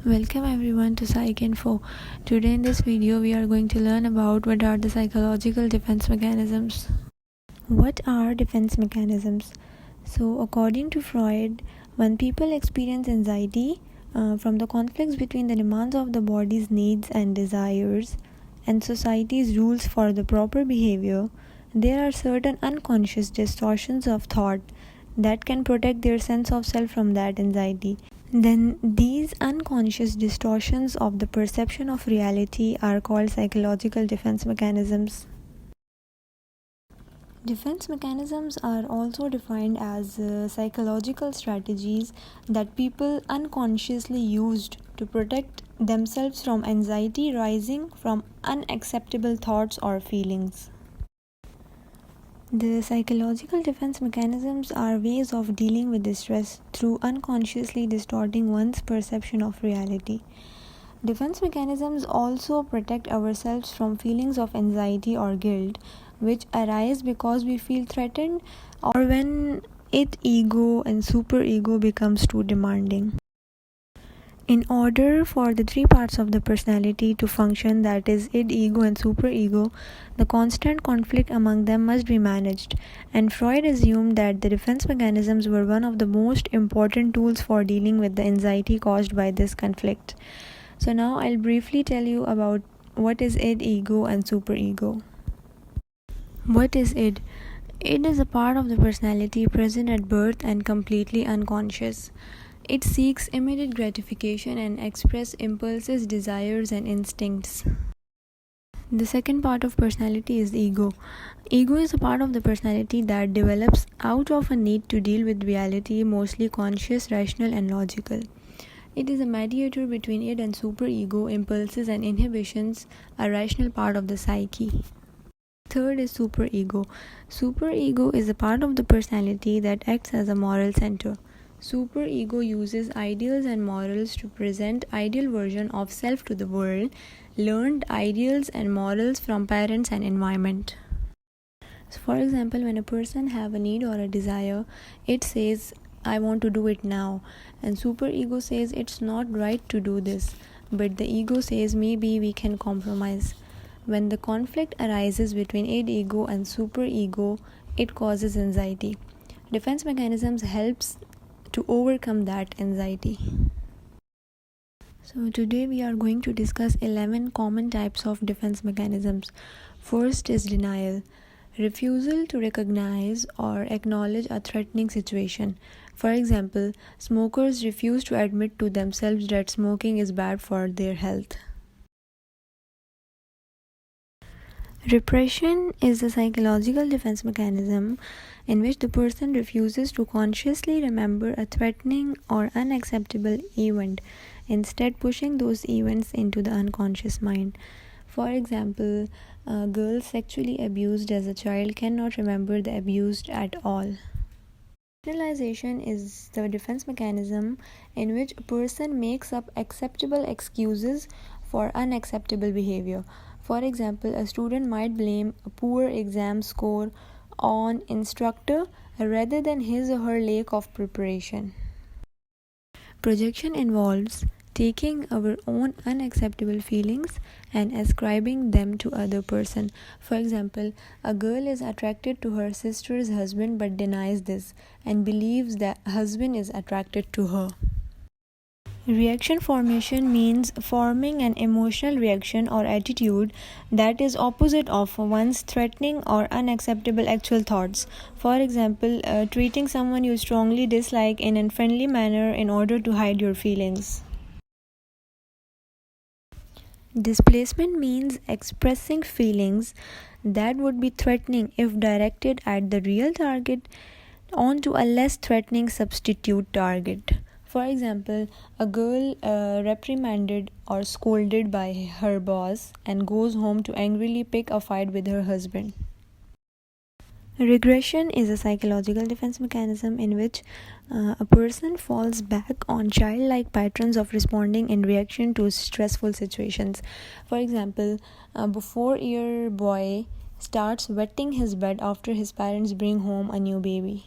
Welcome everyone to Psych Info. Today in this video we are going to learn about what are the psychological defense mechanisms. What are defense mechanisms? So according to Freud, when people experience anxiety from the conflicts between the demands of the body's needs and desires and society's rules for the proper behavior, there are certain unconscious distortions of thought that can protect their sense of self from that anxiety. Then these unconscious distortions of the perception of reality are called psychological defense mechanisms. Defense mechanisms are also defined as psychological strategies that people unconsciously used to protect themselves from anxiety rising from unacceptable thoughts or feelings. The psychological defense mechanisms are ways of dealing with distress through unconsciously distorting one's perception of reality. Defense mechanisms also protect ourselves from feelings of anxiety or guilt, which arise because we feel threatened or when ego and superego becomes too demanding. In order for the three parts of the personality to function, that is id, ego and superego, the constant conflict among them must be managed, and Freud assumed that the defense mechanisms were one of the most important tools for dealing with the anxiety caused by this conflict. So now I'll briefly tell you about what is id, ego and superego. What is id? Id is a part of the personality present at birth and completely unconscious. It seeks immediate gratification and express impulses, desires, and instincts. The second part of personality is ego. Ego is a part of the personality that develops out of a need to deal with reality, mostly conscious, rational, and logical. It is a mediator between id and superego, impulses and inhibitions, a rational part of the psyche. Third is superego. Superego is a part of the personality that acts as a moral center. Superego uses ideals and morals to present ideal version of self to the world, learned ideals and morals from parents and environment. So for example, when a person have a need or a desire, it says, I want to do it now, and superego says it's not right to do this, but the ego says maybe we can compromise. When the conflict arises between id, ego and superego, it causes anxiety. Defense mechanisms helps to overcome that anxiety. So today we are going to discuss 11 common types of defense mechanisms. First is denial. Refusal to recognize or acknowledge a threatening situation. For example, smokers refuse to admit to themselves that smoking is bad for their health. Repression is a psychological defense mechanism in which the person refuses to consciously remember a threatening or unacceptable event, instead pushing those events into the unconscious mind. For example, a girl sexually abused as a child cannot remember the abused at all. Rationalization is the defense mechanism in which a person makes up acceptable excuses for unacceptable behavior. For example, a student might blame a poor exam score on instructor rather than his or her lack of preparation. Projection involves taking our own unacceptable feelings and ascribing them to other person. For example, a girl is attracted to her sister's husband but denies this and believes that husband is attracted to her. Reaction formation means forming an emotional reaction or attitude that is opposite of one's threatening or unacceptable actual thoughts. For example, treating someone you strongly dislike in a friendly manner in order to hide your feelings. Displacement means expressing feelings that would be threatening if directed at the real target onto a less threatening substitute target. For example, a girl reprimanded or scolded by her boss and goes home to angrily pick a fight with her husband. Regression is a psychological defense mechanism in which a person falls back on childlike patterns of responding in reaction to stressful situations. For example, a 4-year boy starts wetting his bed after his parents bring home a new baby.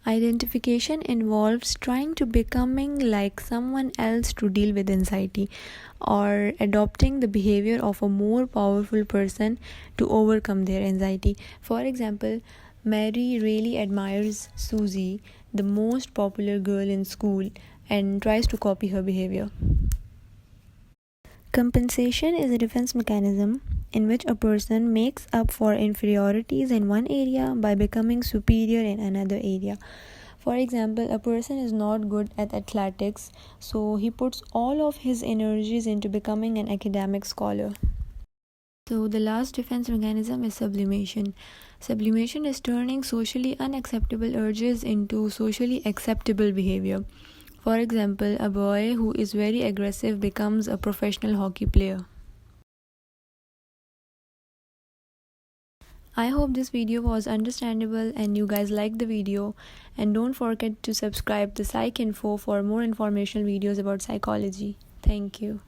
Identification involves trying to becoming like someone else to deal with anxiety, or adopting the behavior of a more powerful person to overcome their anxiety. For example, Mary really admires Susie, the most popular girl in school, and tries to copy her behavior. Compensation is a defense mechanism in which a person makes up for inferiorities in one area by becoming superior in another area. For example, a person is not good at athletics, so he puts all of his energies into becoming an academic scholar. So the last defense mechanism is sublimation. Sublimation is turning socially unacceptable urges into socially acceptable behavior. For example, a boy who is very aggressive becomes a professional hockey player. I hope this video was understandable and you guys liked the video, and don't forget to subscribe to Psych Info for more informational videos about psychology. Thank you.